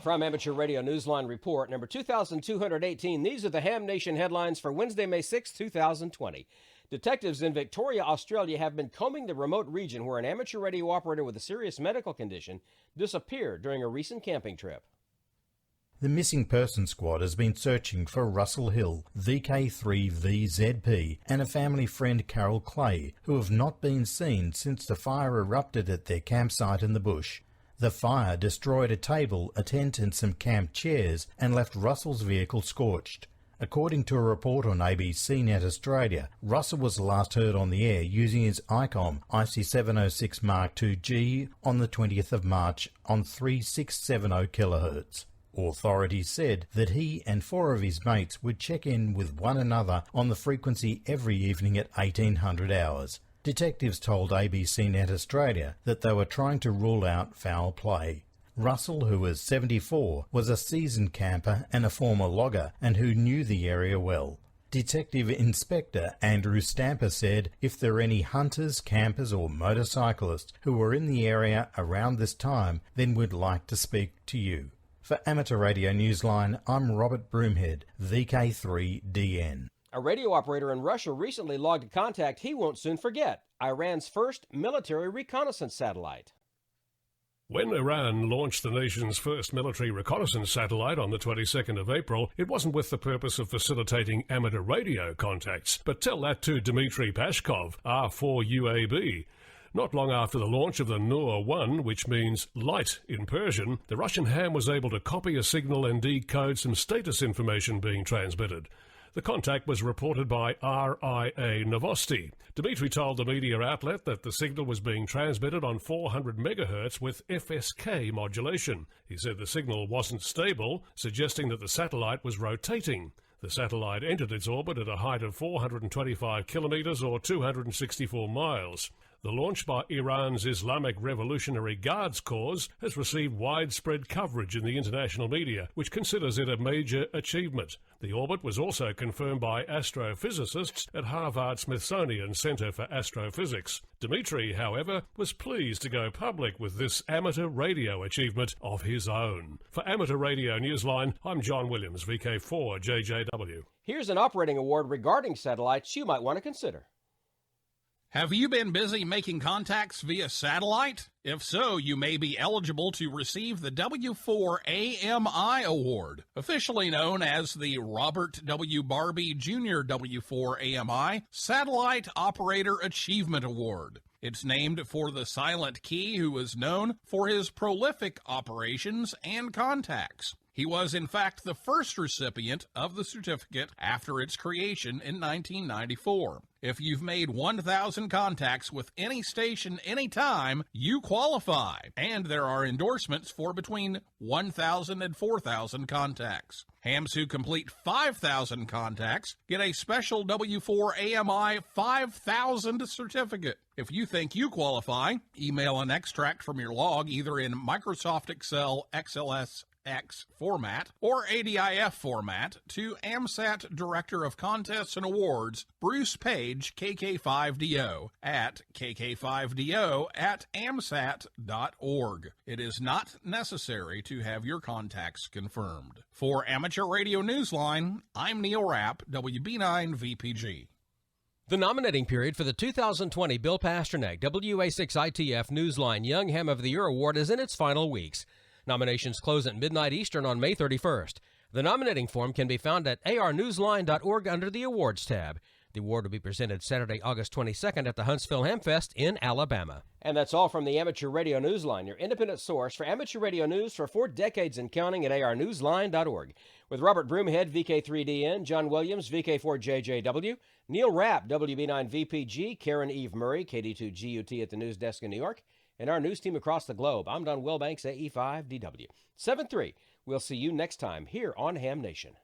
From Amateur Radio Newsline Report, number 2218, these are the Ham Nation headlines for Wednesday, May 6, 2020. Detectives in Victoria, Australia have been combing the remote region where an amateur radio operator with a serious medical condition disappeared during a recent camping trip. The Missing Person Squad has been searching for Russell Hill, VK3VZP, and a family friend Carol Clay, who have not been seen since the fire erupted at their campsite in the bush. The fire destroyed a table, a tent and some camp chairs and left Russell's vehicle scorched. According to a report on ABC Net Australia, Russell was last heard on the air using his ICOM IC706 Mark II-G on the 20th of March on 3670 kHz. Authorities said that he and 4 of his mates would check in with one another on the frequency every evening at 1800 hours. Detectives told ABC Net Australia that they were trying to rule out foul play. Russell, who was 74, was a seasoned camper and a former logger and who knew the area well. Detective Inspector Andrew Stamper said if there are any hunters, campers or motorcyclists who were in the area around this time, then we'd like to speak to you. For Amateur Radio Newsline, I'm Robert Broomhead, VK3DN. A radio operator in Russia recently logged a contact he won't soon forget: Iran's first military reconnaissance satellite. When Iran launched the nation's first military reconnaissance satellite on the 22nd of April, it wasn't with the purpose of facilitating amateur radio contacts. But tell that to Dmitry Pashkov, R4UAB. Not long after the launch of the Nur-1, which means light in Persian, the Russian ham was able to copy a signal and decode some status information being transmitted. The contact was reported by RIA Novosti. Dmitry told the media outlet that the signal was being transmitted on 400 MHz with FSK modulation. He said the signal wasn't stable, suggesting that the satellite was rotating. The satellite entered its orbit at a height of 425 kilometers or 264 miles. The launch by Iran's Islamic Revolutionary Guards Corps has received widespread coverage in the international media, which considers it a major achievement. The orbit was also confirmed by astrophysicists at Harvard-Smithsonian Center for Astrophysics. Dmitry, however, was pleased to go public with this amateur radio achievement of his own. For Amateur Radio Newsline, I'm John Williams, VK4JJW. Here's an operating award regarding satellites you might want to consider. Have you been busy making contacts via satellite? If so, you may be eligible to receive the W4AMI Award, officially known as the Robert W. Barbie Jr. W4AMI Satellite Operator Achievement Award. It's named for the Silent Key, who is known for his prolific operations and contacts. He was, in fact, the first recipient of the certificate after its creation in 1994. If you've made 1,000 contacts with any station anytime, you qualify. And there are endorsements for between 1,000 and 4,000 contacts. Hams who complete 5,000 contacts get a special W4AMI 5,000 certificate. If you think you qualify, email an extract from your log either in Microsoft Excel XLS X format or ADIF format to AMSAT Director of Contests and Awards Bruce Page, KK5DO, at kk5do@amsat.org. It is not necessary to have your contacts confirmed. For Amateur Radio Newsline, I'm Neil Rapp, WB9VPG. The nominating period for the 2020 Bill Pasternak WA6ITF Newsline Young Ham of the Year Award is in its final weeks. Nominations close at midnight Eastern on May 31st. The nominating form can be found at arnewsline.org under the Awards tab. The award will be presented Saturday, August 22nd at the Huntsville Hamfest in Alabama. And that's all from the Amateur Radio Newsline, your independent source for amateur radio news for 4 decades and counting at arnewsline.org. With Robert Broomhead, VK3DN, John Williams, VK4JJW, Neil Rapp, WB9VPG, Karen Eve Murray, KD2GUT at the news desk in New York, and our news team across the globe. I'm Don Wilbanks, AE5DW. 7-3. We'll see you next time here on Ham Nation.